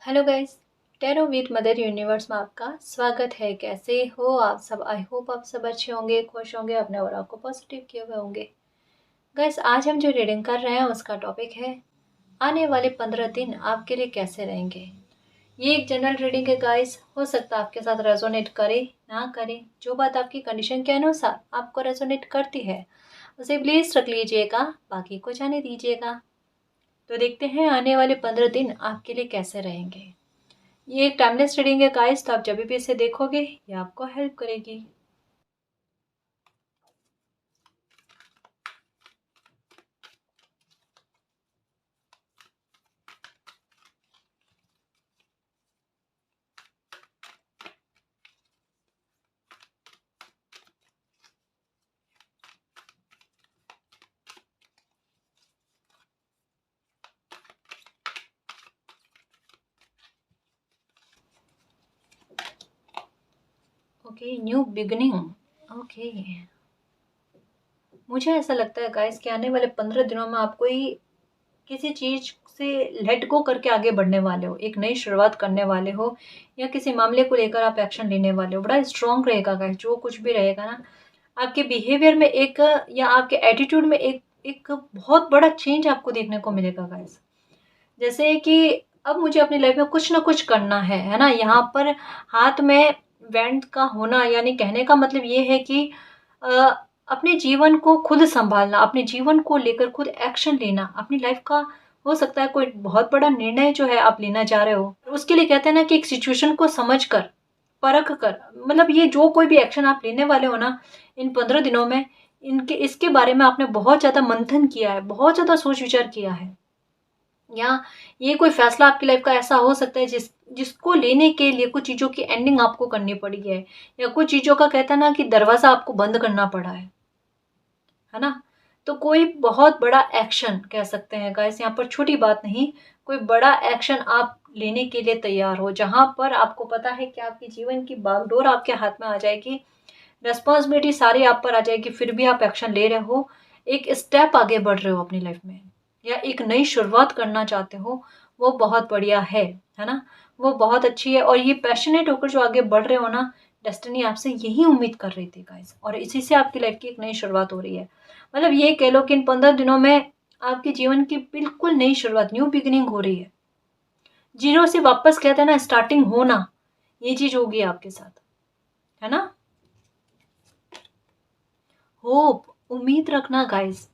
Hello guys. Tarot with mother universe में आपका स्वागत है। कैसे हो आप सब? आई होप आप सब अच्छे होंगे, खुश होंगे, अपने और आपको पॉजिटिव किए हुए होंगे। गाइस, आज हम जो रीडिंग कर रहे हैं उसका टॉपिक है आने वाले 15 दिन आपके लिए कैसे रहेंगे। ये एक जनरल रीडिंग है गाइस। हो सकता है आपके साथ रेजोनेट करे ना करे। जो बात आपकी कंडीशन के अनुसार आपको रेजोनेट करती है उसे प्लीज रख लीजिएगा, बाकी को जाने दीजिएगा। तो देखते हैं आने वाले 15 दिन आपके लिए कैसे रहेंगे। ये एक टाइमलेस रीडिंग है गाइस, तो आप जब भी इसे देखोगे ये आपको हेल्प करेगी। Okay, new beginning. ओके, मुझे ऐसा लगता है गाइस कि आने वाले 15 दिनों में आप कोई किसी चीज से लेट गो करके आगे बढ़ने वाले हो, एक नई शुरुआत करने वाले हो, या किसी मामले को लेकर आप एक्शन लेने वाले हो। बड़ा स्ट्रांग रहेगा गाइस, जो कुछ भी रहेगा ना आपके बिहेवियर में एक या आपके एटीट्यूड में एक एक बहुत बड़ा चेंज आपको देखने को मिलेगा गाइस। जैसे कि अब मुझे अपनी लाइफ में कुछ ना कुछ करना है ना। यहाँ पर हाथ में बैंड का होना यानी कहने का मतलब ये है कि अ, अपने जीवन को खुद संभालना, अपने जीवन को लेकर खुद एक्शन लेना, अपनी लाइफ का हो सकता है कोई बहुत बड़ा निर्णय जो है आप लेना चाह रहे हो। उसके लिए कहते हैं ना कि एक सिचुएशन को समझ कर, परख कर, मतलब ये जो कोई भी एक्शन आप लेने वाले हो ना इन 15 दिनों में, इनके इसके बारे में आपने बहुत ज्यादा मंथन किया है, बहुत ज्यादा सोच विचार किया है। या ये कोई फैसला आपकी लाइफ का ऐसा हो सकता है जिसको लेने के लिए कुछ चीज़ों की एंडिंग आपको करनी पड़ी है, या कुछ चीज़ों का कहता है ना कि दरवाज़ा आपको बंद करना पड़ा है ना। तो कोई बहुत बड़ा एक्शन कह सकते हैं गाइस, यहाँ पर छोटी बात नहीं, कोई बड़ा एक्शन आप लेने के लिए तैयार हो, जहां पर आपको पता है कि आपके जीवन की बागडोर आपके हाथ में आ जाएगी, रेस्पॉन्सिबिलिटी सारी आप पर आ जाएगी, फिर भी आप एक्शन ले रहे हो, एक स्टेप आगे बढ़ रहे हो अपनी लाइफ में, या एक नई शुरुआत करना चाहते हो। वो बहुत बढ़िया है ना। वो बहुत अच्छी है, और ये पैशनेट होकर जो आगे बढ़ रहे हो ना, डेस्टिनी आपसे यही उम्मीद कर रही थी गाइस, और इसी से आपकी लाइफ की एक नई शुरुआत हो रही है। मतलब ये कह लो कि इन 15 दिनों में आपके जीवन की बिल्कुल नई शुरुआत, न्यू बिगिनिंग हो रही है। जीरो से वापस कहते हैं ना स्टार्टिंग होना, ये चीज होगी आपके साथ, है ना। होप, उम्मीद रखना गाइस,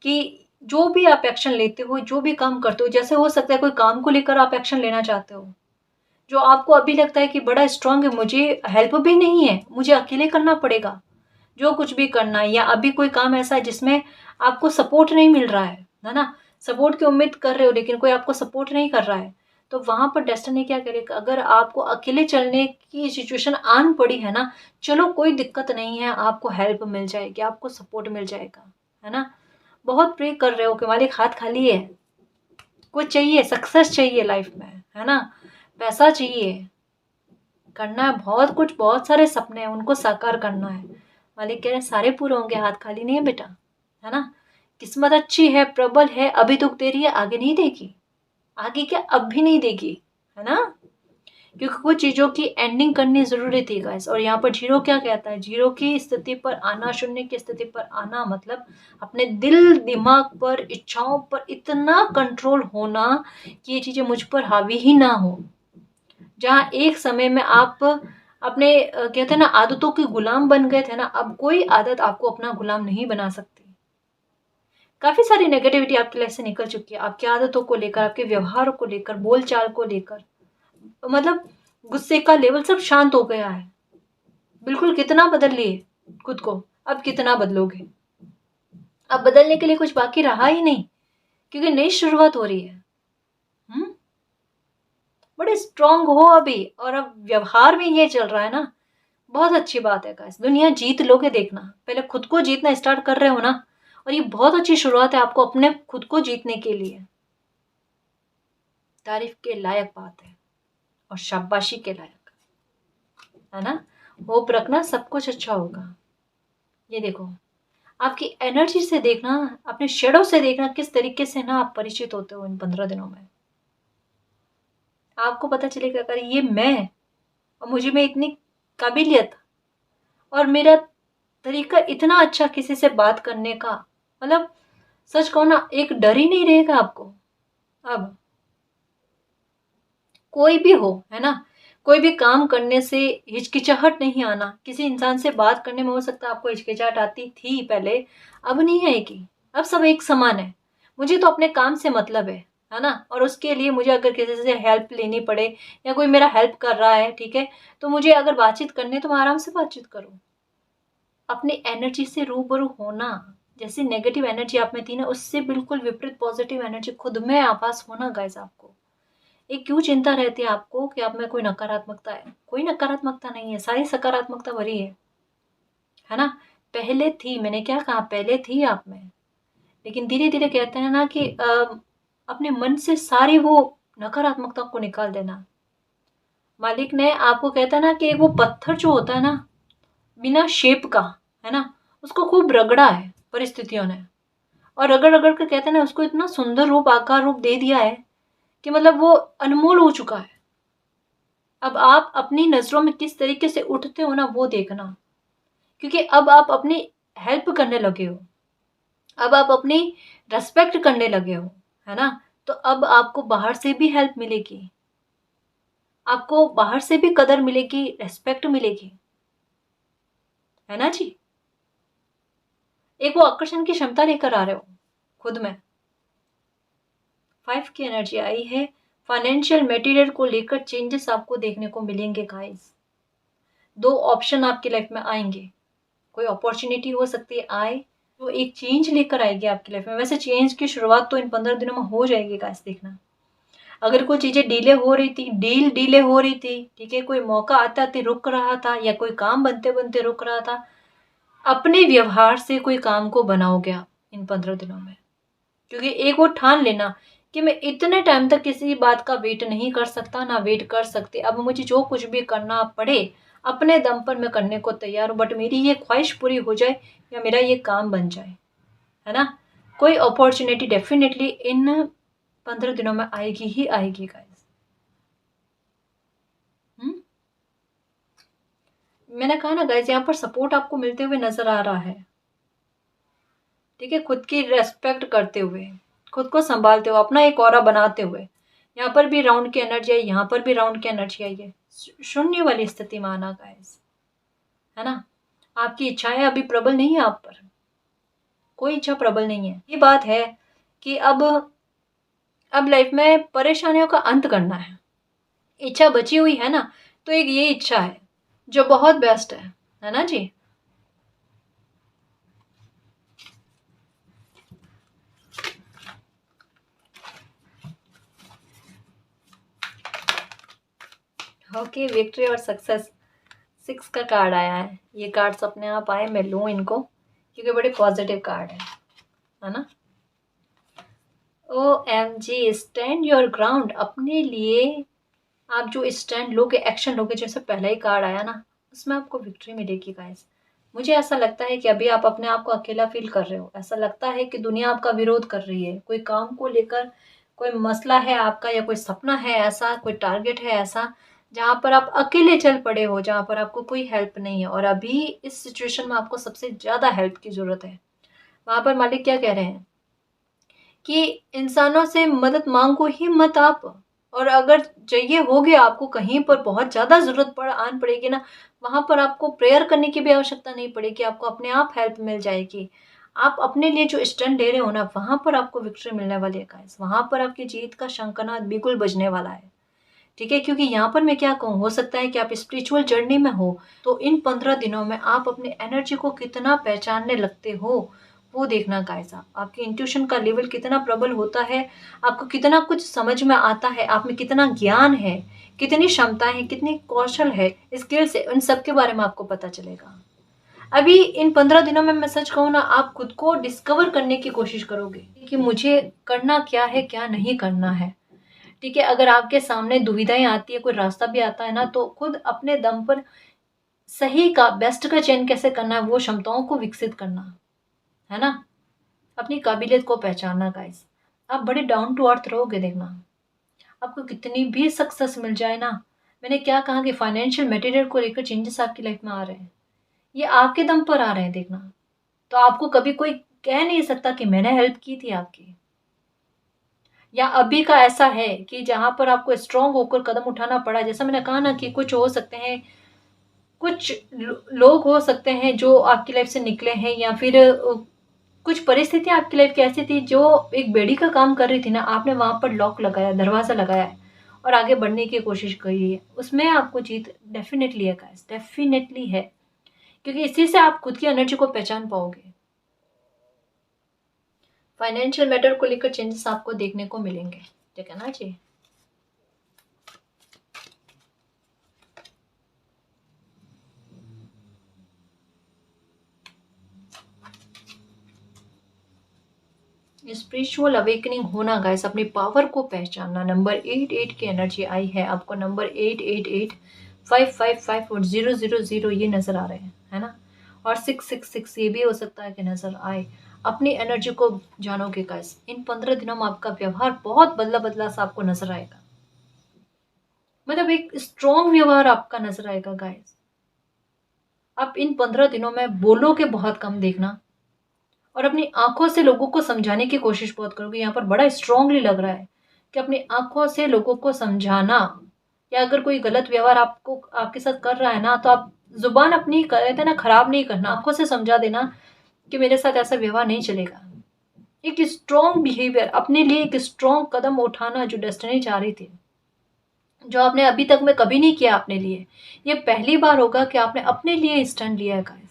कि जो भी आप एक्शन लेते हो, जो भी काम करते हो, जैसे हो सकता है कोई काम को लेकर आप एक्शन लेना चाहते हो जो आपको अभी लगता है कि बड़ा स्ट्रांग है, मुझे हेल्प भी नहीं है, मुझे अकेले करना पड़ेगा जो कुछ भी करना है, या अभी कोई काम ऐसा है जिसमें आपको सपोर्ट नहीं मिल रहा है ना। सपोर्ट की उम्मीद कर रहे हो लेकिन कोई आपको सपोर्ट नहीं कर रहा है, तो वहां पर डेस्टिनी क्या करेगा, अगर आपको अकेले चलने की सिचुएशन आन पड़ी है ना, चलो कोई दिक्कत नहीं है, आपको हेल्प मिल जाएगी, आपको सपोर्ट मिल जाएगा, है ना। बहुत प्रे कर रहे हो कि मालिक हाथ खाली है, कुछ चाहिए, सक्सेस चाहिए लाइफ में, है ना, पैसा चाहिए, करना है बहुत कुछ, बहुत सारे सपने हैं उनको साकार करना है। मालिक कह रहे हैं सारे पूरे होंगे, हाथ खाली नहीं है बेटा, है ना। किस्मत अच्छी है, प्रबल है, अभी दुख दे रही है, आगे नहीं देगी, आगे क्या अब भी नहीं देगी, है ना। क्योंकि कुछ चीजों की एंडिंग करनी जरूरी थी गाइस। और यहाँ पर जीरो क्या कहता है, जीरो की स्थिति पर आना, शून्य की स्थिति पर आना, मतलब अपने दिल दिमाग पर, इच्छाओं पर इतना कंट्रोल होना कि ये चीजें मुझ पर हावी ही ना हो। जहाँ एक समय में आप अपने कहते हैं ना आदतों के गुलाम बन गए थे ना, अब कोई आदत आपको अपना गुलाम नहीं बना सकती। काफी सारी नेगेटिविटी आपकी लाइफ से निकल चुकी है, आपकी आदतों को लेकर, आपके व्यवहार को लेकर, बोलचाल को लेकर, मतलब गुस्से का लेवल सब शांत हो गया है। बिल्कुल, कितना बदल लिए खुद को, अब कितना बदलोगे। अब बदलने के लिए कुछ बाकी रहा ही नहीं, क्योंकि नई शुरुआत हो रही है। हम्म, बड़े स्ट्रांग हो अभी, और अब व्यवहार में ये चल रहा है ना, बहुत अच्छी बात है गाइस। दुनिया जीत लोगे, देखना पहले खुद को जीतना स्टार्ट कर रहे हो ना, और ये बहुत अच्छी शुरुआत है आपको अपने खुद को जीतने के लिए। तारीफ के लायक बात है, और शाबाशी के लायक, है ना। होप रखना, सब कुछ अच्छा होगा। ये देखो, आपकी एनर्जी से देखना, अपने शेडो से देखना, किस तरीके से ना आप परिचित होते हो इन 15 दिनों में, आपको पता चलेगा अगर ये मैं और मुझे में इतनी काबिलियत और मेरा तरीका इतना अच्छा किसी से बात करने का, मतलब सच कहूँ ना, एक डर ही नहीं रहेगा आपको। अब कोई भी हो, है ना, कोई भी काम करने से हिचकिचाहट नहीं आना। किसी इंसान से बात करने में हो सकता है आपको हिचकिचाहट आती थी पहले, अब नहीं आएगी। अब सब एक समान है। मुझे तो अपने काम से मतलब है ना, और उसके लिए मुझे अगर किसी से हेल्प लेनी पड़े या कोई मेरा हेल्प कर रहा है, ठीक है, तो मुझे अगर बातचीत करनी है तो मैं आराम से बातचीत करूँ। अपनी एनर्जी से रूबरू होना, जैसे नेगेटिव एनर्जी आप में थी ना, उससे बिल्कुल विपरीत पॉजिटिव एनर्जी खुद में आभास होना गाइस आपको। ये क्यों चिंता रहती है आपको कि आप में कोई नकारात्मकता है? कोई नकारात्मकता नहीं है, सारी सकारात्मकता भरी है ना? पहले थी, मैंने क्या कहा, पहले थी आप में, लेकिन धीरे-धीरे कहते हैं ना कि अपने मन से सारी वो नकारात्मकता को निकाल देना। मालिक ने आपको कहता है ना कि वो पत्थर जो होता है ना, बिना शेप का, है ना, उसको खूब रगड़ा है परिस्थितियों ने, और रगड़-रगड़ के कहते हैं ना उसको इतना सुंदर रूप, आकार रूप दे दिया है कि मतलब वो अनमोल हो चुका है। अब आप अपनी नज़रों में किस तरीके से उठते हो ना, वो देखना, क्योंकि अब आप अपनी हेल्प करने लगे हो, अब आप अपनी रिस्पेक्ट करने लगे हो, है ना? तो अब आपको बाहर से भी हेल्प मिलेगी, आपको बाहर से भी कदर मिलेगी, रिस्पेक्ट मिलेगी, है ना जी? एक वो आकर्षण की क्षमता लेकर आ रहे हो खुद में। 5 की एनर्जी आई है। फाइनेंशियल मटेरियल को लेकर चेंजेस आपको देखने को मिलेंगे गाइस। 2 ऑप्शन आपकी लाइफ में आएँगे। कोई अपॉर्च्युनिटी हो सकती है आए, तो एक चेंज लेकर आएगी आपकी लाइफ में। वैसे चेंज की शुरुआत तो इन 15 दिनों में हो जाएगी गाइस, देखना। अगर कोई चीज़ें डिले हो रही थी, डील डिले हो रही थी, ठीक है, कोई मौका आते-आते रुक रहा था या कोई काम बनते-बनते रुक रहा था, अपने व्यवहार से कोई काम को बनाओगे आप इन 15 दिनों में। क्योंकि एक वो ठान लेना कि मैं इतने टाइम तक किसी बात का वेट नहीं कर सकता, ना वेट कर सकती। अब मुझे जो कुछ भी करना पड़े, अपने दम पर मैं करने को तैयार हूँ, बट मेरी ये ख्वाहिश पूरी हो जाए या मेरा ये काम बन जाए, है ना? कोई अपॉर्च्युनिटी डेफ़िनेटली इन 15 दिनों में आएगी ही आएगी गाइज़। हुँ? मैंने कहा ना गाइज़, यहाँ पर सपोर्ट आपको मिलते हुए नज़र आ रहा है। ठीक है? खुद की रिस्पेक्ट करते हुए, खुद को सँभालते हुए, अपना एक ऑरा बनाते हुए। यहाँ पर भी राउंड की एनर्जी आई, यहाँ पर भी राउंड की एनर्जी आई है। शून्य वाली स्थिति में आना गाइस, है ना? आपकी इच्छाएँ अभी प्रबल नहीं है आप पर, कोई इच्छा प्रबल नहीं है। ये बात है कि अब लाइफ में परेशानियों का अंत करना है। इच्छा बची हुई है ना, तो एक ये इच्छा है, जो बहुत बेस्ट है ना जी? ओके, विक्ट्री और सक्सेस 6 का कार्ड आया है। ये कार्ड्स अपने आप आए, मैं लूँ इनको क्योंकि बड़े पॉजिटिव कार्ड है ना? OMG, stand your ground. अपने लिए आप जो स्टैंड लोगे, एक्शन लोगे, जैसे पहला ही कार्ड आया ना, उसमें आपको विक्ट्री मिलेगी गाइस। मुझे ऐसा लगता है कि अभी आप अपने आप को अकेला फील कर रहे हो। ऐसा लगता है कि दुनिया आपका विरोध कर रही है। कोई काम को लेकर कोई मसला है आपका, या कोई सपना है ऐसा, कोई टारगेट है ऐसा, जहाँ पर आप अकेले चल पड़े हो, जहाँ पर आपको कोई हेल्प नहीं है, और अभी इस सिचुएशन में आपको सबसे ज़्यादा हेल्प की ज़रूरत है। वहाँ पर मालिक क्या कह रहे हैं कि इंसानों से मदद मांगो ही मत आप। और अगर चाहिए होगे आपको, कहीं पर बहुत ज़्यादा ज़रूरत आन पड़ेगी ना, वहाँ पर आपको प्रेयर करने की भी आवश्यकता नहीं पड़ेगी, आपको अपने आप हेल्प मिल जाएगी। आप अपने लिए जो स्टैंड ले रहे हो ना, वहाँ पर आपको विक्ट्री मिलने वाली है गाइस। वहाँ पर आपकी जीत का शंखनाद बिल्कुल बजने वाला है। ठीक है? क्योंकि यहाँ पर मैं क्या कहूँ, हो सकता है कि आप स्पिरिचुअल जर्नी में हो, तो इन 15 दिनों में आप अपनी एनर्जी को कितना पहचानने लगते हो, वो देखना गाइस आप। आपकी इंट्यूशन का लेवल कितना प्रबल होता है, आपको कितना कुछ समझ में आता है, आप में कितना ज्ञान है, कितनी क्षमताएँ हैं, कितनी कौशल है, स्किल्स है, उन सब के बारे में आपको पता चलेगा। अभी इन 15 दिनों में मैं सच कहूँ ना, आप खुद को डिस्कवर करने की कोशिश करोगे कि मुझे करना क्या है, क्या नहीं करना है। ठीक है? अगर आपके सामने दुविधाएँ आती है, कोई रास्ता भी आता है ना, तो खुद अपने दम पर सही का, बेस्ट का चयन कैसे करना है, वो क्षमताओं को विकसित करना, है ना? अपनी काबिलियत को पहचानना गाइस। आप बड़े डाउन टू अर्थ रहोगे देखना। आपको कितनी भी सक्सेस मिल जाए ना, मैंने क्या कहा कि फाइनेंशियल मटेरियल को लेकर चेंजेस आपकी लाइफ में आ रहे हैं, ये आपके दम पर आ रहे हैं देखना। तो आपको कभी कोई कह नहीं सकता कि मैंने हेल्प की थी आपकी। या अभी का ऐसा है कि जहाँ पर आपको स्ट्रांग होकर कदम उठाना पड़ा, जैसा मैंने कहा ना कि कुछ हो सकते हैं, कुछ लोग हो सकते हैं जो आपकी लाइफ से निकले हैं, या फिर कुछ परिस्थिति आपकी लाइफ की ऐसी थी जो एक बेड़ी का काम कर रही थी ना, आपने वहां पर लॉक लगाया, दरवाजा लगाया है और आगे बढ़ने की कोशिश करी है, उसमें आपको जीत डेफिनेटली है गाइस, डेफिनेटली है। क्योंकि इसी से आप खुद की एनर्जी को पहचान पाओगे। फाइनेंशियल मैटर को लेकर चेंजेस आपको देखने को मिलेंगे, ठीक है ना जी। स्पिरिचुअल अवेकनिंग होना गाइस, अपनी पावर को पहचानना। नंबर 88 की एनर्जी आई है आपको, नंबर 888, 555 और 000 ये नजर आ रहे हैं, है ना। और 666 ये भी हो सकता है कि नजर आए। अपनी एनर्जी को जानोगे गाइस, इन 15 दिनों में आपका व्यवहार बहुत बदला बदला सा आपको नजर आएगा। मतलब एक स्ट्रॉन्ग व्यवहार आपका नजर आएगा गाइस। आप इन 15 दिनों में बोलोगे बहुत कम देखना, और अपनी आंखों से लोगों को समझाने की कोशिश बहुत करोगे। यहाँ पर बड़ा स्ट्रांगली लग रहा है कि अपनी आंखों से लोगों को समझाना, या अगर कोई गलत व्यवहार आपको आपके साथ कर रहा है ना, तो आप जुबान अपनी कहते हैं ना खराब नहीं करना, आंखों से समझा देना कि मेरे साथ ऐसा व्यवहार नहीं चलेगा। एक स्ट्रॉन्ग बिहेवियर, अपने लिए एक स्ट्रॉन्ग कदम उठाना जो डेस्टिनी चाह रही थी, जो आपने अभी तक में कभी नहीं किया अपने लिए, ये पहली बार होगा कि आपने अपने लिए स्टैंड लिया है गाइस।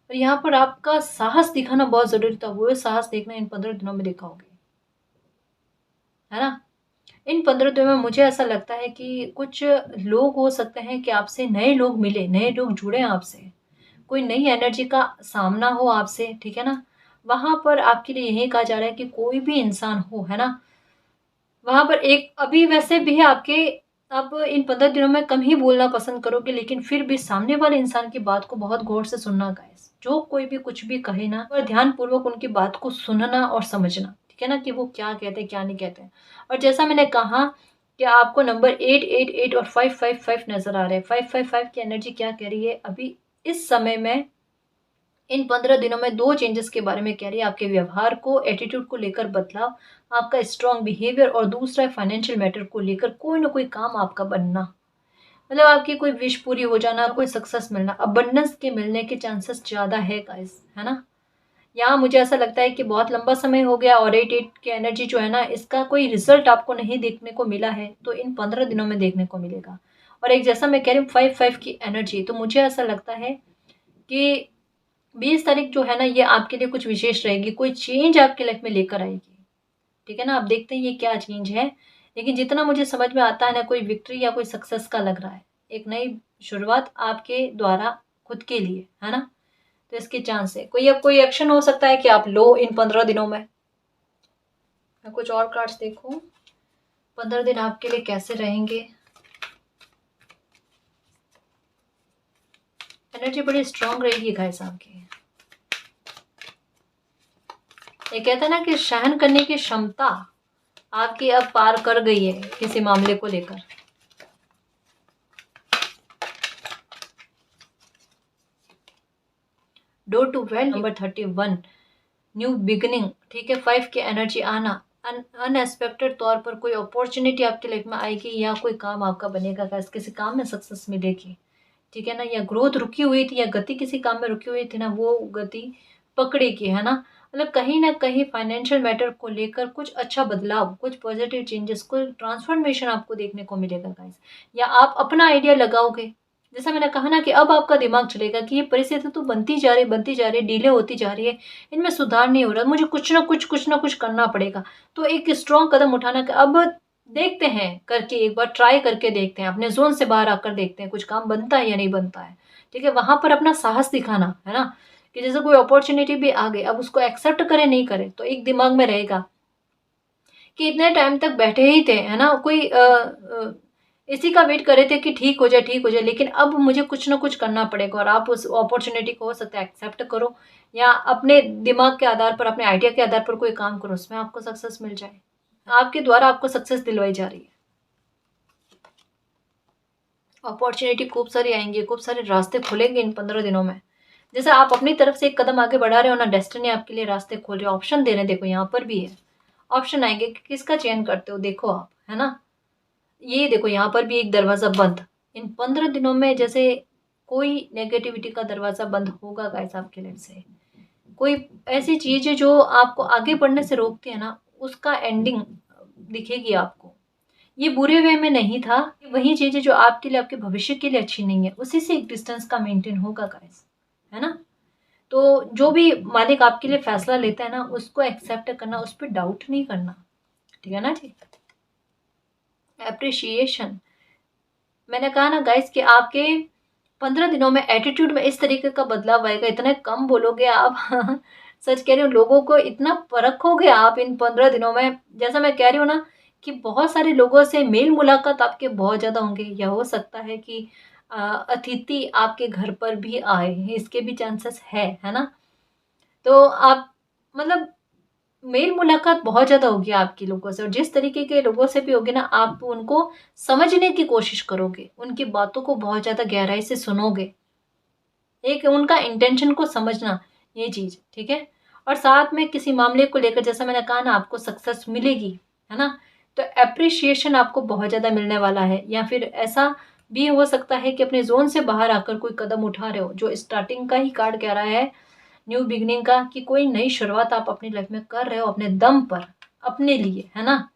और यहाँ पर आपका साहस दिखाना बहुत जरूरी था, वो साहस देखना इन 15 दिनों में दिखाओगे, है ना। इन 15 दिनों में मुझे ऐसा लगता है कि कुछ लोग हो सकते हैं कि आपसे नए लोग मिले, नए लोग जुड़े आपसे, कोई नई एनर्जी का सामना हो आपसे, ठीक है ना। वहां पर आपके लिए यही कहा जा रहा है कि कोई भी इंसान हो, है ना, वहां पर एक अभी वैसे भी है आपके, आप इन 15 दिनों में कम ही बोलना पसंद करोगे, लेकिन फिर भी सामने वाले इंसान की बात को बहुत गौर से सुनना गाइस। जो कोई भी कुछ भी कहे ना, और ध्यान पूर्वक उनकी बात को सुनना और समझना, ठीक है ना, कि वो क्या कहते हैं क्या नहीं कहते हैं। और जैसा मैंने कहा कि आपको नंबर 888 और 555 नजर आ रहे हैं। 555 की एनर्जी क्या कह रही है अभी इस समय में, इन 15 दिनों में दो चेंजेस के बारे में कह रही है। आपके व्यवहार को, एटीट्यूड को लेकर बदलाव, आपका स्ट्रॉन्ग बिहेवियर, और दूसरा है फाइनेंशियल मैटर को लेकर कोई ना कोई काम आपका बनना। मतलब आपकी कोई विश पूरी हो जाना, कोई सक्सेस मिलना, अबंडेंस के मिलने के चांसेस ज्यादा है गाइस, है ना। यहाँ मुझे ऐसा लगता है कि बहुत लंबा समय हो गया और 88 की एनर्जी जो है ना, इसका कोई रिजल्ट आपको नहीं देखने को मिला है, तो इन 15 दिनों में देखने को मिलेगा। और एक जैसा मैं कह रही हूँ 55 की एनर्जी, तो मुझे ऐसा लगता है कि 20 तारीख जो है ना, ये आपके लिए कुछ विशेष रहेगी, कोई चेंज आपकी लाइफ में लेकर आएगी, ठीक है ना। आप देखते हैं ये क्या चेंज है, लेकिन जितना मुझे समझ में आता है ना, कोई विक्ट्री या कोई सक्सेस का लग रहा है, एक नई शुरुआत आपके द्वारा खुद के लिए, है ना। तो इसके चांस है, कोई अब कोई एक्शन हो सकता है कि आप लो इन 15 दिनों में। मैं कुछ और कार्ड्स देखूं, 15 दिन आपके लिए कैसे रहेंगे। एनर्जी बड़ी स्ट्रांग रहेगी गाइस आपकी। ये कहता है ना कि सहन करने की क्षमता आपकी अब पार कर गई है किसी मामले को लेकर। Door to wealth number 31, new beginning, ठीक है। 5 की एनर्जी आना, अनएक्सपेक्टेड तौर पर कोई अपॉर्चुनिटी आपकी लाइफ में आएगी, या कोई काम आपका बनेगा गाइस, किसी काम में सक्सेस मिलेगी, ठीक है ना। या ग्रोथ रुकी हुई थी, या गति किसी काम में रुकी हुई थी ना, वो गति पकड़ेगी, है ना। मतलब कहीं ना कहीं फाइनेंशियल मैटर को लेकर कुछ अच्छा बदलाव, कुछ पॉजिटिव चेंजेस, कुछ ट्रांसफॉर्मेशन आपको देखने को मिलेगा गाइस। या आप अपना आइडिया लगाओगे, जैसा मैंने कहा ना कि अब आपका दिमाग चलेगा कि ये परिस्थिति तो बनती जा रही है, डिले होती जा रही है, इनमें सुधार नहीं हो रहा, मुझे कुछ ना कुछ करना पड़ेगा। तो एक स्ट्रॉन्ग कदम उठाना कि अब देखते हैं, करके एक बार ट्राई करके देखते हैं, अपने जोन से बाहर आकर देखते हैं कुछ काम बनता है या नहीं बनता है, ठीक है। वहां पर अपना साहस दिखाना, है ना, कि जैसे कोई अपॉर्चुनिटी भी आ गई, अब उसको एक्सेप्ट करे नहीं करे, तो एक दिमाग में रहेगा कि इतने टाइम तक बैठे ही थे, है ना, कोई इसी का वेट कर रहे थे कि ठीक हो जाए ठीक हो जाए, लेकिन अब मुझे कुछ ना कुछ करना पड़ेगा। और आप उस अपॉर्चुनिटी को हो सकता है एक्सेप्ट करो, या अपने दिमाग के आधार पर, अपने आइडिया के आधार पर कोई काम करो, उसमें आपको सक्सेस मिल जाए। आपके द्वारा आपको सक्सेस दिलवाई जा रही है। अपॉर्चुनिटी खूब सारी आएंगी, खूब सारे रास्ते खुलेंगे इन 15 दिनों में। जैसे आप अपनी तरफ से एक कदम आगे बढ़ा रहे हो ना, डेस्टिनी आपके लिए रास्ते खोल रहे हो, ऑप्शन दे रहे हैं। देखो यहाँ पर भी है, ऑप्शन आएंगे कि किसका चयन करते हो, देखो आप, है ना। ये देखो यहाँ पर भी एक दरवाजा बंद इन 15 दिनों में। जैसे कोई नेगेटिविटी का दरवाजा बंद होगा गाइस आपके लाइफ से। कोई ऐसी चीज है जो आपको आगे बढ़ने से रोकती है ना, उसका एंडिंग दिखेगी आपको। ये बुरे वे में नहीं था, वही चीजें जो आपके लिए, आपके भविष्य के लिए अच्छी नहीं है, उसी से एक डिस्टेंस का मेंटेन होगा गाइस, है ना। तो जो भी मालिक आपके लिए फैसला लेता है ना, उसको एक्सेप्ट करना, उस पर डाउट नहीं करना, ठीक है ना जी। एप्रिशिएशन, मैंने कहा ना गाइस कि आपके 15 दिनों में एटीट्यूड में इस तरीके का बदलाव आएगा, इतने कम बोलोगे आप सच कह रही हूँ, लोगों को इतना परखोगे आप इन 15 दिनों में। जैसा मैं कह रही हूँ ना कि बहुत सारे लोगों से मेल मुलाकात आपके बहुत ज्यादा होंगे, या हो सकता है कि अतिथि आपके घर पर भी आए, इसके भी चांसेस है ना। तो आप मतलब मेल मुलाकात बहुत ज़्यादा होगी आपकी लोगों से, और जिस तरीके के लोगों से भी होगी ना, आप उनको समझने की कोशिश करोगे, उनकी बातों को बहुत ज़्यादा गहराई से सुनोगे, एक उनका इंटेंशन को समझना, ये चीज़ ठीक है। और साथ में किसी मामले को लेकर, जैसा मैंने कहा ना, आपको सक्सेस मिलेगी, है ना। तो अप्रिशिएशन आपको बहुत ज़्यादा मिलने वाला है, या फिर ऐसा भी हो सकता है कि अपने जोन से बाहर आकर कोई कदम उठा रहे हो, जो स्टार्टिंग का ही कार्ड कह रहा है, न्यू बिगनिंग का, कि कोई नई शुरुआत आप अपनी लाइफ में कर रहे हो अपने दम पर, अपने लिए, है ना।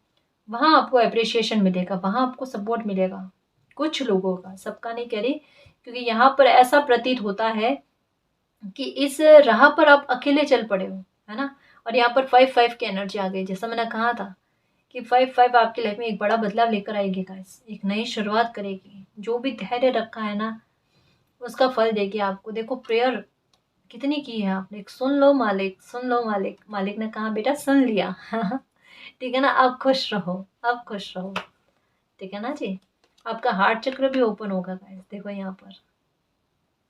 वहां आपको अप्रिशिएशन मिलेगा, वहां आपको सपोर्ट मिलेगा, कुछ लोगों का, सबका नहीं कह रही। क्योंकि यहाँ पर ऐसा प्रतीत होता है कि इस राह पर आप अकेले चल पड़े हो, है ना। और यहाँ पर 5-5 की एनर्जी आ गई, जैसा मैंने कहा था कि 5-5 आपकी लाइफ में एक बड़ा बदलाव लेकर आएगी गाइस, एक नई शुरुआत करेगी। जो भी धैर्य रखा है ना, उसका फल देगी आपको। देखो प्रेयर कितनी की है आपने, सुन लो मालिक, सुन लो मालिक। मालिक ने कहा बेटा सुन लिया ठीक है ना, आप खुश रहो, आप खुश रहो, ठीक है ना जी। आपका हार्ट चक्र भी ओपन होगा गाइस, देखो यहाँ पर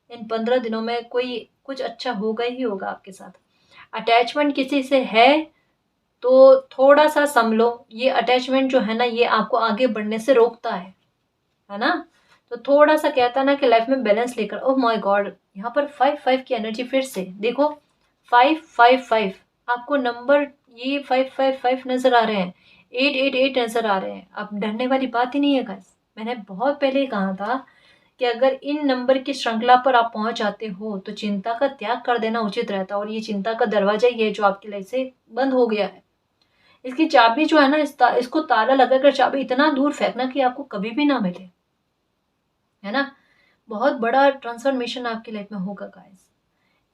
इन 15 दिनों में कोई कुछ अच्छा होगा ही होगा आपके साथ। अटैचमेंट किसी से है तो थोड़ा सा संभलो, ये अटैचमेंट जो है ना, ये आपको आगे बढ़ने से रोकता है ना। तो थोड़ा सा कहता है ना कि लाइफ में बैलेंस लेकर, ओह माय गॉड, यहाँ पर 5-5 की एनर्जी फिर से देखो, 5-5-5 आपको नंबर, ये 5-5-5 नजर आ रहे हैं, 8-8-8 नजर आ रहे हैं। अब डरने वाली बात ही नहीं है गाइस, मैंने बहुत पहले ही कहा था कि अगर इन नंबर की श्रृंखला पर आप पहुंच जाते हो तो चिंता का त्याग कर देना उचित रहता है। और ये चिंता का दरवाजा ही है जो आपकी लाइफ से बंद हो गया है। इसकी चाबी जो है ना, इसको ताला लगाकर चाबी इतना दूर फेंकना कि आपको कभी भी ना मिले, है ना। बहुत बड़ा ट्रांसफॉर्मेशन आपकी लाइफ में होगा गाइस।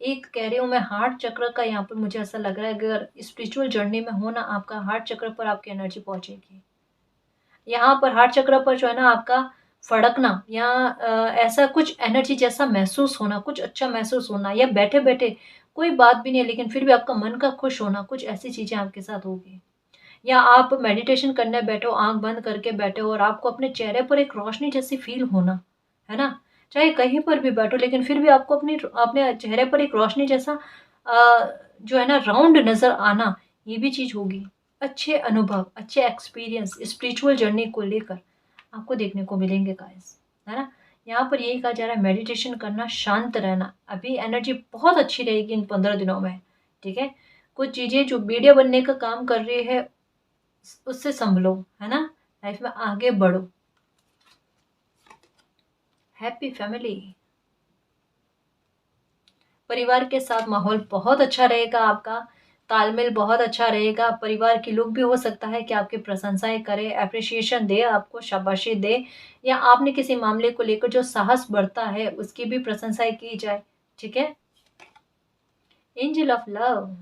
एक कह रही हूँ मैं, हार्ट चक्र का यहाँ पर मुझे ऐसा लग रहा है, अगर स्पिरिचुअल जर्नी में हो ना, आपका हार्ट चक्र पर आपकी एनर्जी पहुंचेगी। यहाँ पर हार्ट चक्र पर जो है ना, आपका फड़कना, या ऐसा कुछ एनर्जी जैसा महसूस होना, कुछ अच्छा महसूस होना, या बैठे बैठे कोई बात भी नहीं है लेकिन फिर भी आपका मन का खुश होना, कुछ ऐसी चीजें आपके साथ होगी। या आप मेडिटेशन करने बैठो, आंख बंद करके बैठे हो, और आपको अपने चेहरे पर एक रोशनी जैसी फील होना, है ना। चाहे कहीं पर भी बैठो लेकिन फिर भी आपको अपने चेहरे पर एक रोशनी जैसा जो है ना, राउंड नजर आना, ये भी चीज होगी। अच्छे अनुभव, अच्छे एक्सपीरियंस स्पिरिचुअल जर्नी को लेकर आपको देखने को मिलेंगे गाइस, है ना। यहाँ पर यही कहा जा रहा है, मेडिटेशन करना, शांत रहना। अभी एनर्जी बहुत अच्छी रहेगी इन 15 दिनों में, ठीक है। कुछ चीजें जो मीडिया बनने का काम कर रही है, उससे संभलो, है ना, लाइफ में आगे बढ़ो। हैप्पी फैमिली, परिवार के साथ माहौल बहुत अच्छा रहेगा आपका, तालमेल बहुत अच्छा रहेगा। परिवार के लोग भी हो सकता है कि आपकी प्रशंसाएं करें, अप्रिशिएशन दे, आपको शाबाशी दे, या आपने किसी मामले को लेकर जो साहस बढ़ता है उसकी भी प्रशंसाएं की जाए, ठीक है। एंजल ऑफ लव,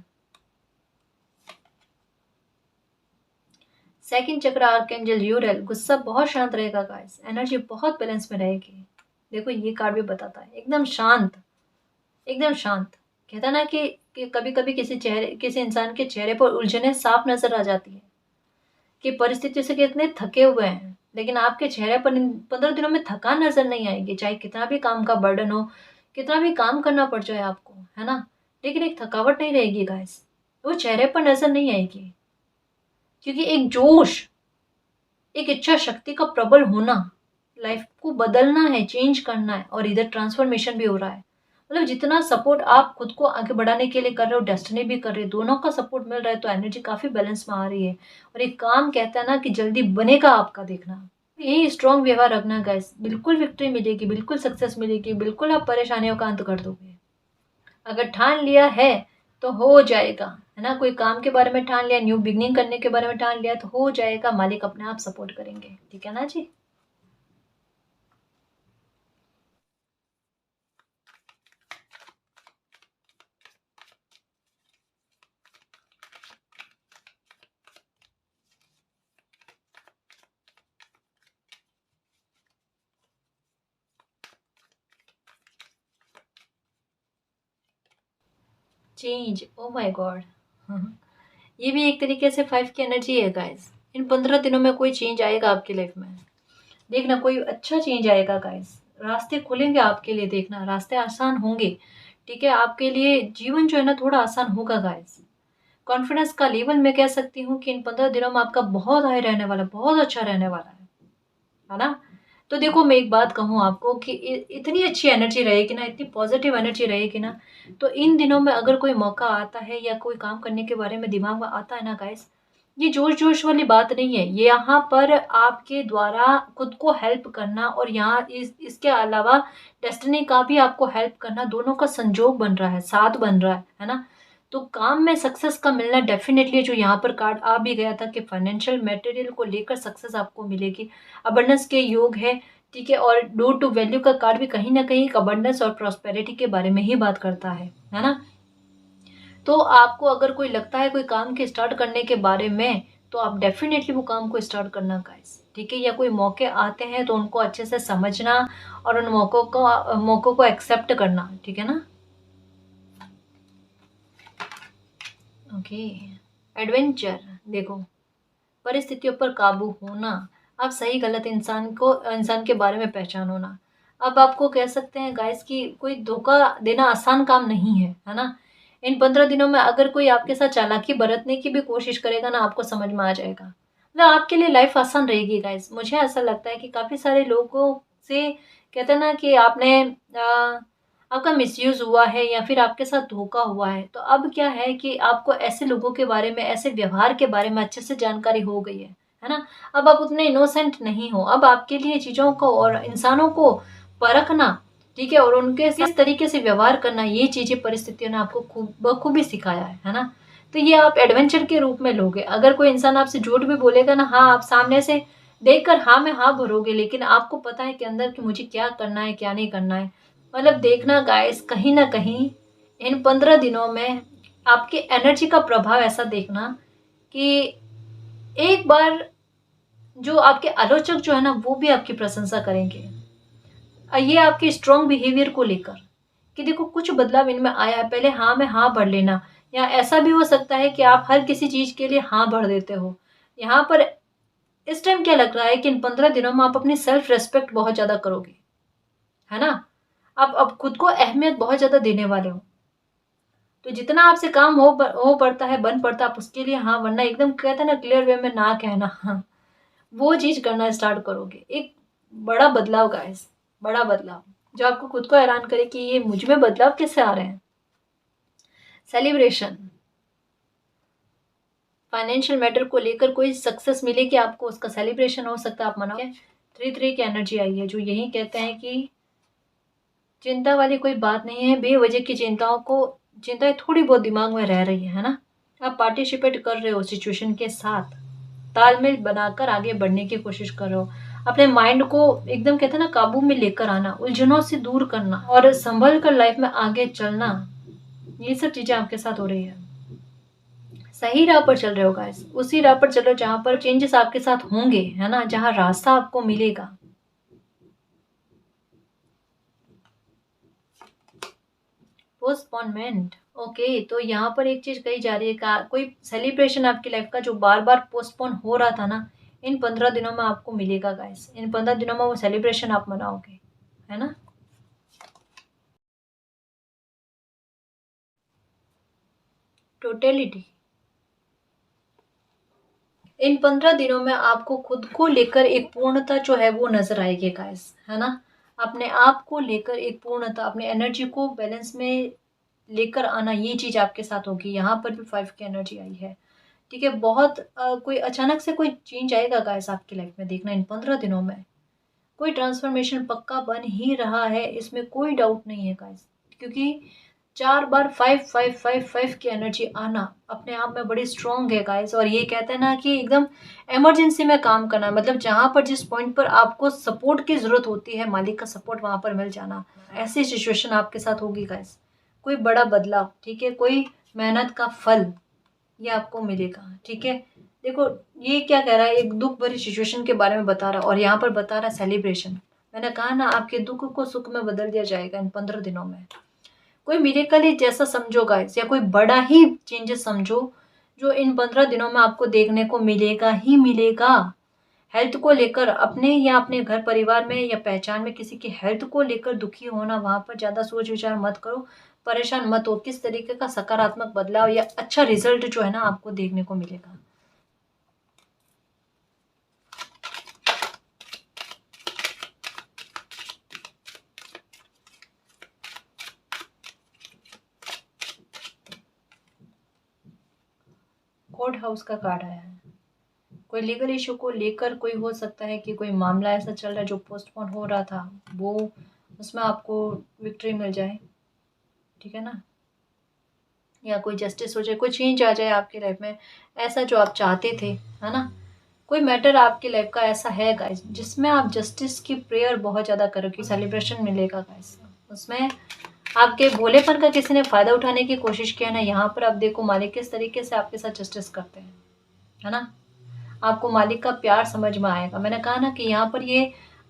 सेकंड चक्र आर्कएंजल यूरेल, गुस्सा बहुत शांत रहेगा गाइस, एनर्जी बहुत बैलेंस में रहेगी। देखो ये कार्ड भी बताता है एकदम शांत, एकदम शांत। कहता है ना कि कभी कभी किसी इंसान के चेहरे पर उलझने साफ नजर आ जाती है, कि परिस्थिति से कितने थके हुए हैं, लेकिन आपके चेहरे पर इन 15 दिनों में थकान नजर नहीं आएगी। चाहे कितना भी काम का बर्डन हो, कितना भी काम करना पड़ जाए आपको, है ना, लेकिन एक थकावट नहीं रहेगी गाइस, वो चेहरे पर नजर नहीं आएगी। क्योंकि एक जोश, एक इच्छा शक्ति का प्रबल होना, लाइफ को बदलना है, चेंज करना है, और इधर ट्रांसफॉर्मेशन भी हो रहा है। मतलब जितना सपोर्ट आप खुद को आगे बढ़ाने के लिए कर रहे हो, डेस्टिनी भी कर रही है, दोनों का सपोर्ट मिल रहा है, तो एनर्जी काफी बैलेंस में आ रही है। और एक काम कहता है ना कि जल्दी बनेगा आपका, देखना। यही स्ट्रॉन्ग व्यवहार रखना गाइस, बिल्कुल विक्ट्री मिलेगी, बिल्कुल सक्सेस मिलेगी, बिल्कुल आप परेशानियों का अंत कर दोगे। अगर ठान लिया है तो हो जाएगा, है ना। कोई काम के बारे में ठान लिया, न्यू बिगनिंग करने के बारे में ठान लिया, तो हो जाएगा, मालिक अपने आप सपोर्ट करेंगे, ठीक है ना जी। Change, oh my God. ये भी एक तरीके से 5 की एनर्जी है गाइस। इन 15 दिनों में कोई चेंज आएगा आपकी लाइफ में, देखना कोई अच्छा चेंज आएगा गाइस। रास्ते खुलेंगे आपके लिए, देखना रास्ते आसान होंगे, ठीक है। आपके लिए जीवन जो है ना थोड़ा आसान होगा गाइस। कॉन्फिडेंस का लेवल मैं कह सकती हूँ कि इन 15 दिनों में आपका बहुत हाई रहने वाला, बहुत अच्छा रहने वाला है ना। तो देखो मैं एक बात कहूँ आपको कि इतनी अच्छी एनर्जी रहेगी ना, इतनी पॉजिटिव एनर्जी रहेगी ना, तो इन दिनों में अगर कोई मौका आता है या कोई काम करने के बारे में दिमाग में आता है ना गाइस, ये जोश जोश वाली बात नहीं है। ये यहाँ पर आपके द्वारा खुद को हेल्प करना, और यहाँ इसके अलावा डेस्टिनी का भी आपको हेल्प करना, दोनों का संजोग बन रहा है, साथ बन रहा है ना। तो काम में सक्सेस का मिलना डेफिनेटली, जो यहाँ पर कार्ड आ भी गया था कि फाइनेंशियल मटेरियल को लेकर सक्सेस आपको मिलेगी, अबंडेंस के योग है, ठीक है। और डोर टू वैल्यू का कार्ड भी कहीं ना कहीं अबंडेंस और प्रॉस्पेरिटी के बारे में ही बात करता है ना। तो आपको अगर कोई लगता है कोई काम के स्टार्ट करने के बारे में, तो आप डेफिनेटली वो काम को स्टार्ट करना गाइस, ठीक है। या कोई मौके आते हैं तो उनको अच्छे से समझना, और उन मौकों को एक्सेप्ट करना, ठीक है ना। ओके, एडवेंचर, देखो परिस्थितियों पर काबू होना, आप सही गलत इंसान के बारे में पहचान होना। अब आपको कह सकते हैं गाइस कि कोई धोखा देना आसान काम नहीं है ना। इन 15 दिनों में अगर कोई आपके साथ चालाकी बरतने की भी कोशिश करेगा ना, आपको समझ में आ जाएगा, मतलब आपके लिए लाइफ आसान रहेगी गाइस। मुझे ऐसा लगता है कि काफी सारे लोगों से कहते हैं ना कि आपने आपका मिसयूज हुआ है या फिर आपके साथ धोखा हुआ है, तो अब क्या है कि आपको ऐसे लोगों के बारे में, ऐसे व्यवहार के बारे में अच्छे से जानकारी हो गई है ना। अब आप उतने इनोसेंट नहीं हो, अब आपके लिए चीजों को और इंसानों को परखना, ठीक है, और उनके किस तरीके से व्यवहार करना, ये चीजें परिस्थितियों ने आपको खूब बखूबी सिखाया है ना। तो ये आप एडवेंचर के रूप में लोगे। अगर कोई इंसान आपसे झूठ भी बोलेगा ना, हाँ आप सामने से देखकर हाँ में हाँ भरोगे, लेकिन आपको पता है कि अंदर कि मुझे क्या करना है क्या नहीं करना है। मतलब देखना गाइस, कहीं ना कहीं इन 15 दिनों में आपकी एनर्जी का प्रभाव ऐसा देखना कि एक बार जो आपके आलोचक जो है ना, वो भी आपकी प्रशंसा करेंगे। ये आपके स्ट्रॉन्ग बिहेवियर को लेकर कि देखो कुछ बदलाव इनमें आया है, पहले हाँ में हाँ भर लेना। या ऐसा भी हो सकता है कि आप हर किसी चीज के लिए हाँ भर देते हो। यहाँ पर इस टाइम क्या लग रहा है कि इन 15 दिनों में आप अपनी सेल्फ रेस्पेक्ट बहुत ज्यादा करोगे, है ना। आप अब खुद को अहमियत बहुत ज्यादा देने वाले हो। तो जितना आपसे काम हो पड़ता है, बन पड़ता है, आप उसके लिए हाँ, वरना एकदम कहते हैं ना क्लियर वे में ना कहना, हाँ वो चीज करना स्टार्ट करोगे। एक बड़ा बदलाव गाइस, बड़ा बदलाव, जो आपको खुद को हैरान करे कि ये मुझ में बदलाव कैसे आ रहे हैं। सेलिब्रेशन, फाइनेंशियल मैटर को लेकर कोई सक्सेस मिले कि आपको, उसका सेलिब्रेशन हो सकता है, आप मनाओ। 3 की एनर्जी आई है, जो यही कहते हैं कि चिंता वाली कोई बात नहीं है, बेवजह की चिंताएं थोड़ी बहुत दिमाग में रह रही है ना। आप पार्टिसिपेट कर रहे हो सिचुएशन के साथ, तालमेल बनाकर आगे बढ़ने की कोशिश कर रहे हो, अपने माइंड को एकदम कहते हैं ना काबू में लेकर आना, उलझनों से दूर करना और संभल कर लाइफ में आगे चलना, ये सब चीजें आपके साथ हो रही है। सही राह पर चल रहे हो गाइस, उसी राह पर चलो जहां पर चेंजेस आपके साथ होंगे, है ना, जहां रास्ता आपको मिलेगा। पोस्टपोनमेंट, ओके, तो यहाँ पर एक चीज कही जा रही है कि कोई सेलिब्रेशन आपकी लाइफ का जो बार बार पोस्टपोन हो रहा था ना, इन 15 दिनों में आपको मिलेगा गाइस। इन 15 दिनों में वो सेलिब्रेशन आप मनाओगे, है ना। टोटेलिटी, इन 15 दिनों में आपको खुद को लेकर एक पूर्णता जो है वो नज़र आएगी गाइस, है ना? अपने आप को लेकर एक पूर्णता, अपनी एनर्जी को बैलेंस में लेकर आना, ये चीज़ आपके साथ होगी। यहाँ पर भी 5 की एनर्जी आई है, ठीक है? बहुत कोई अचानक से कोई चेंज आएगा गाइस आपकी लाइफ में, देखना इन 15 दिनों में। कोई ट्रांसफॉर्मेशन पक्का बन ही रहा है, इसमें कोई डाउट नहीं है गाइस, क्योंकि 4 बार 5 5 5 5 की एनर्जी आना अपने आप में बड़ी स्ट्रॉन्ग है गाइस। और ये कहते हैं ना कि एकदम इमरजेंसी में काम करना, मतलब जहाँ पर जिस पॉइंट पर आपको सपोर्ट की ज़रूरत होती है, मालिक का सपोर्ट वहाँ पर मिल जाना, ऐसी सिचुएशन आपके साथ होगी गाइस। कोई बड़ा बदलाव, ठीक है? कोई मेहनत का फल ये आपको मिलेगा, ठीक है? देखो, ये क्या कह रहा है, एक दुख भरी सिचुएशन के बारे में बता रहा है और यहाँ पर बता रहा है सेलिब्रेशन। मैंने कहा ना, आपके दुख को सुख में बदल दिया जाएगा इन 15 दिनों में। कोई मिरेकल ही जैसा समझो गाइस, या कोई बड़ा ही चेंजेस समझो जो इन 15 दिनों में आपको देखने को मिलेगा ही मिलेगा। हेल्थ को लेकर अपने या अपने घर परिवार में या पहचान में किसी की हेल्थ को लेकर दुखी होना, वहां पर ज्यादा सोच विचार मत करो, परेशान मत हो। किस तरीके का सकारात्मक बदलाव या अच्छा रिजल्ट जो है ना आपको देखने को मिलेगा। कोर्ट हाउस का कार्ड आया है। कोई लीगल इशू को लेकर कोई हो सकता है कि कोई मामला ऐसा चल रहा है जो पोस्टपोन हो रहा था, वो उसमें आपको विक्ट्री मिल जाए, ठीक है ना? या कोई जस्टिस हो जाए, कोई चेंज आ जाए आपकी लाइफ में, ऐसा जो आप चाहते थे, है ना? कोई मैटर आपकी लाइफ का ऐसा है गाइस जिसमें आप जस्टिस की प्रेयर बहुत ज़्यादा करो कि सेलिब्रेशन मिलेगा गाइस। उसमें आपके भोलेपन का किसी ने फ़ायदा उठाने की कोशिश किया ना, यहाँ पर आप देखो मालिक किस तरीके से आपके साथ जस्टिस करते हैं, है ना? आपको मालिक का प्यार समझ में आएगा। मैंने कहा ना कि यहाँ पर ये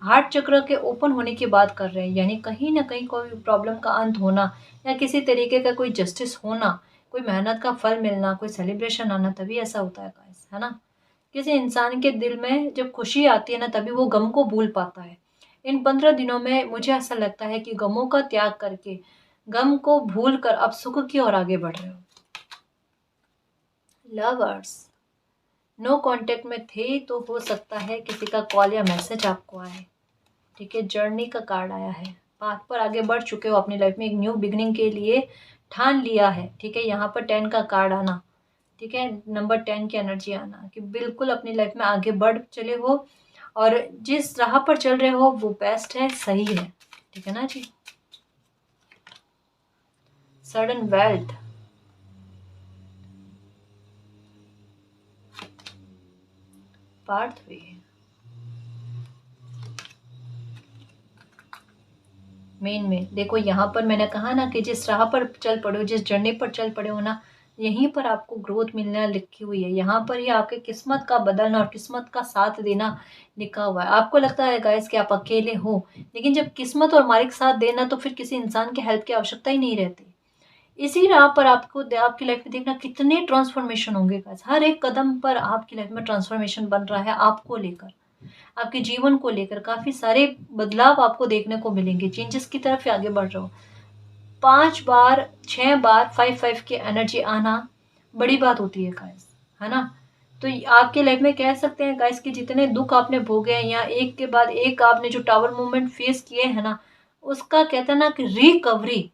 हार्ट चक्र के ओपन होने की बात कर रहे हैं, यानी कहीं न कहीं कोई प्रॉब्लम का अंत होना या किसी तरीके का कोई जस्टिस होना, कोई मेहनत का फल मिलना, कोई सेलिब्रेशन आना, तभी ऐसा होता है गाइस, है ना? किसी इंसान के दिल में जब खुशी आती है ना, तभी वो गम को भूल पाता है। इन 15 दिनों में मुझे ऐसा लगता है कि गमों का त्याग करके, गम को भूल कर आप सुख की ओर आगे बढ़ रहे हो। लवर्स नो कांटेक्ट में थे तो हो सकता है किसी का कॉल या मैसेज आपको आए, ठीक है? जर्नी का कार्ड आया है, पाथ पर आगे बढ़ चुके हो अपनी लाइफ में, एक न्यू बिगनिंग के लिए ठान लिया है, ठीक है? यहाँ पर 10 का कार्ड आना, ठीक है? नंबर 10 की एनर्जी आना कि बिल्कुल अपनी लाइफ में आगे बढ़ चले हो और जिस राह पर चल रहे हो वो बेस्ट है, सही है, ठीक है ना जी? सडन वेल्थ, पार्ट 3, मेन में देखो, यहाँ पर मैंने कहा ना कि जिस राह पर चल पड़े हो, जिस जर्नी पर चल पड़े हो ना, यहीं पर आपको ग्रोथ मिलना लिखी हुई है। यहाँ पर ही आपके किस्मत का बदलना और किस्मत का साथ देना लिखा हुआ है। आपको लगता है गाइस कि आप अकेले हो, लेकिन जब किस्मत और मालिक साथ देना तो फिर किसी इंसान की हेल्प की आवश्यकता ही नहीं रहती। इसी राह पर आपको आपकी लाइफ में देखना कितने ट्रांसफॉर्मेशन होंगे गाइस। हर एक कदम पर आपकी लाइफ में ट्रांसफॉर्मेशन बन रहा है आपको लेकर, आपके जीवन को लेकर काफ़ी सारे बदलाव आपको देखने को मिलेंगे, चेंजेस की तरफ आगे बढ़ रहे हो। 5 बार 6 बार 5-5 की एनर्जी आना बड़ी बात होती है गाइस, है ना? तो आपके लाइफ में कह सकते हैं गाइस कि जितने दुख आपने भोगे हैं या एक के बाद एक आपने जो टावर मूवमेंट फेस किए हैं ना, उसका कहते हैं ना कि रिकवरी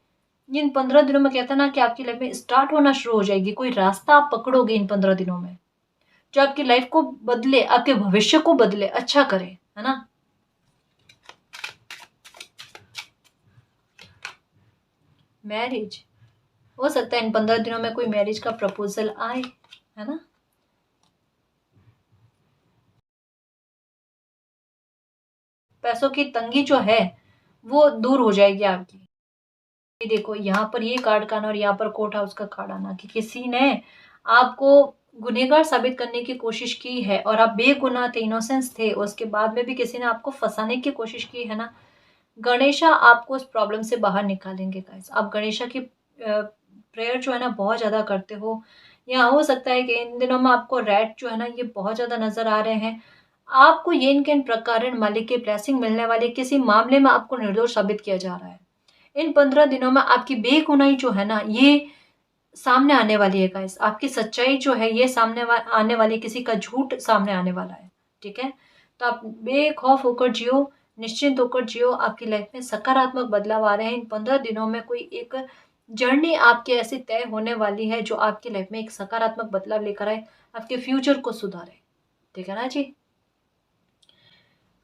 इन 15 दिनों में, कहते हैं ना कि आपकी लाइफ में स्टार्ट होना शुरू हो जाएगी। कोई रास्ता आप पकड़ोगे इन 15 दिनों में जो आपकी लाइफ को बदले, आपके भविष्य को बदले, अच्छा करे, है ना? मैरिज हो सकता है इन 15 दिनों में कोई मैरिज का प्रपोजल आए, है ना? पैसों की तंगी जो है वो दूर हो जाएगी आपकी। ये देखो, यहाँ पर ये कार्ड का आना और यहाँ पर कोर्ट हाउस का कार्ड आना कि किसी ने आपको गुनहगार साबित करने की कोशिश की है और आप बेगुनाह थे, इनोसेंस थे, उसके बाद में भी किसी ने आपको फंसाने की कोशिश की है ना। गणेशा आपको उस प्रॉब्लम से बाहर निकालेंगे गाइस। आप गणेशा की प्रेयर जो है ना बहुत ज़्यादा करते हो। यहाँ हो सकता है कि इन दिनों में आपको रैट जो है ना ये बहुत ज़्यादा नज़र आ रहे हैं। आपको ये इनके प्रकार मालिक की ब्लेसिंग मिलने वाले किसी मामले में आपको निर्दोष साबित किया जा रहा है। इन 15 दिनों में आपकी बेगुनाही जो है ना ये सामने आने वाली है गाइस, आपकी सच्चाई जो है ये आने वाली, किसी का झूठ सामने आने वाला है, ठीक है। तो आप बेखौफ होकर जियो, निश्चिंत होकर जियो, आपकी लाइफ में सकारात्मक बदलाव आ रहे हैं। इन 15 दिनों में कोई एक जर्नी आपकी ऐसी तय होने वाली है जो आपकी लाइफ में एक सकारात्मक बदलाव लेकर आए, आपके फ्यूचर को सुधारे, ठीक है ना जी।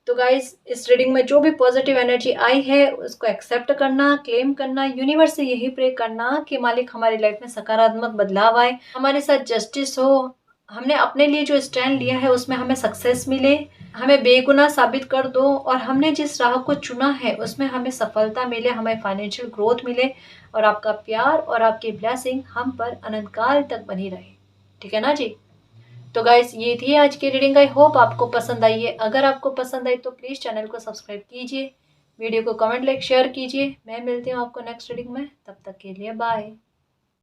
तो गाइस इस रीडिंग में जो भी पॉजिटिव एनर्जी आई है उसको एक्सेप्ट करना, क्लेम करना, यूनिवर्स से यही प्रे करना कि मालिक हमारी लाइफ में सकारात्मक बदलाव आए, हमारे साथ जस्टिस हो, हमने अपने लिए जो स्टैंड लिया है उसमें हमें सक्सेस मिले, हमें बेगुनाह साबित कर दो, और हमने जिस राह को चुना है उसमें हमें सफलता मिले, हमें फाइनेंशियल ग्रोथ मिले, और आपका प्यार और आपकी ब्लेसिंग हम पर अनंत काल तक बनी रहे, ठीक है ना जी। तो गाइस ये थी आज की रीडिंग, आई होप आपको पसंद आई है। अगर आपको पसंद आई तो प्लीज़ चैनल को सब्सक्राइब कीजिए, वीडियो को कमेंट लाइक शेयर कीजिए। मैं मिलती हूँ आपको नेक्स्ट रीडिंग में, तब तक के लिए बाय।